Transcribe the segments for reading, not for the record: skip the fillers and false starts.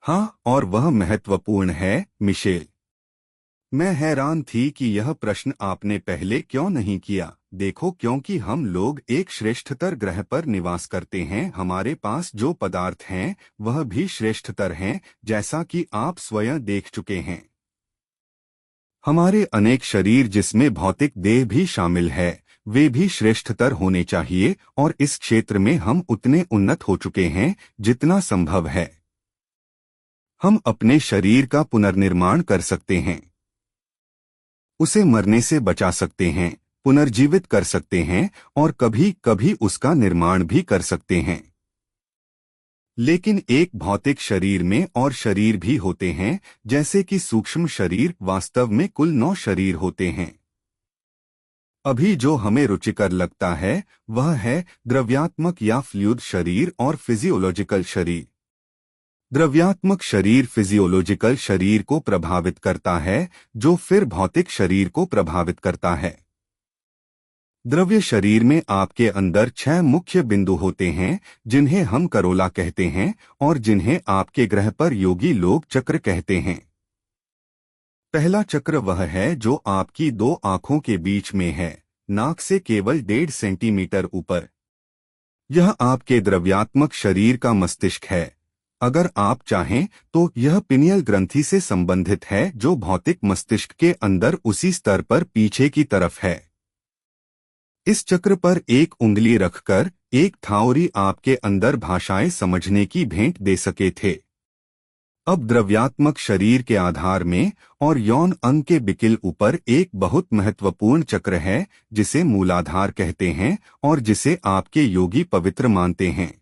हाँ, और वह महत्वपूर्ण है, मिशेल। मैं हैरान थी कि यह प्रश्न आपने पहले क्यों नहीं किया। देखो, क्योंकि हम लोग एक श्रेष्ठतर ग्रह पर निवास करते हैं। हमारे पास जो पदार्थ हैं वह भी श्रेष्ठतर हैं, जैसा कि आप स्वयं देख चुके हैं। हमारे अनेक शरीर, जिसमें भौतिक देह भी शामिल है, वे भी श्रेष्ठतर होने चाहिए, और इस क्षेत्र में हम उतने उन्नत हो चुके हैं जितना संभव है। हम अपने शरीर का पुनर्निर्माण कर सकते हैं, उसे मरने से बचा सकते हैं, पुनर्जीवित कर सकते हैं, और कभी कभी उसका निर्माण भी कर सकते हैं। लेकिन एक भौतिक शरीर में और शरीर भी होते हैं, जैसे कि सूक्ष्म शरीर। वास्तव में कुल 9 शरीर होते हैं। अभी जो हमें रुचिकर लगता है वह है द्रव्यात्मक या फ्लूइड शरीर और फिजियोलॉजिकल शरीर। द्रव्यात्मक शरीर फिजियोलॉजिकल शरीर को प्रभावित करता है, जो फिर भौतिक शरीर को प्रभावित करता है। द्रव्य शरीर में आपके अंदर 6 मुख्य बिंदु होते हैं, जिन्हें हम करोला कहते हैं और जिन्हें आपके ग्रह पर योगी लोग चक्र कहते हैं। पहला चक्र वह है जो आपकी 2 आंखों के बीच में है, नाक से केवल 1.5 सेंटीमीटर ऊपर। यह आपके द्रव्यात्मक शरीर का मस्तिष्क है। अगर आप चाहें तो यह पिनियल ग्रंथि से संबंधित है, जो भौतिक मस्तिष्क के अंदर उसी स्तर पर पीछे की तरफ है। इस चक्र पर एक उंगली रखकर एक थाओरी आपके अंदर भाषाएं समझने की भेंट दे सके थे। अब द्रव्यात्मक शरीर के आधार में और यौन अंग के बिकिल ऊपर एक बहुत महत्वपूर्ण चक्र है, जिसे मूलाधार कहते हैं और जिसे आपके योगी पवित्र मानते हैं।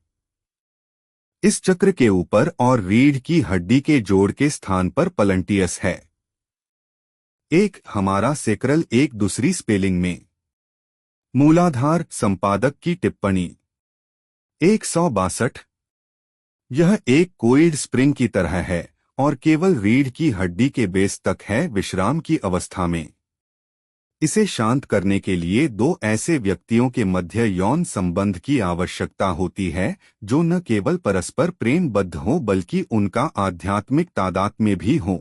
इस चक्र के ऊपर और रीढ़ की हड्डी के जोड़ के स्थान पर पलंटियस है। एक हमारा सेक्रल, एक दूसरी स्पेलिंग में। मूलाधार, संपादक की टिप्पणी 162। यह एक कोइड स्प्रिंग की तरह है और केवल रीढ़ की हड्डी के बेस तक है, विश्राम की अवस्था में। इसे शांत करने के लिए 2 ऐसे व्यक्तियों के मध्य यौन संबंध की आवश्यकता होती है, जो न केवल परस्पर प्रेमबद्ध हों बल्कि उनका आध्यात्मिक तादात्म्य भी हो।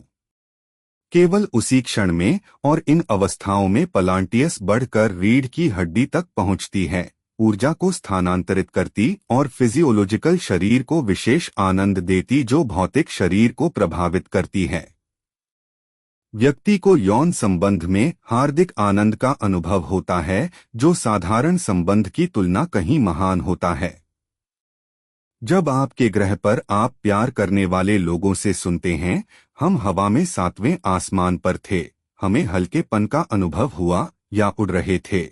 केवल उसी क्षण में और इन अवस्थाओं में पलांटियस बढ़कर रीढ़ की हड्डी तक पहुंचती है, ऊर्जा को स्थानांतरित करती और फिजियोलॉजिकल शरीर को विशेष आनंद देती, जो भौतिक शरीर को प्रभावित करती है। व्यक्ति को यौन संबंध में हार्दिक आनंद का अनुभव होता है, जो साधारण संबंध की तुलना कहीं महान होता है। जब आपके ग्रह पर आप प्यार करने वाले लोगों से सुनते हैं, हम हवा में 7वें आसमान पर थे, हमें हल्केपन का अनुभव हुआ या उड़ रहे थे।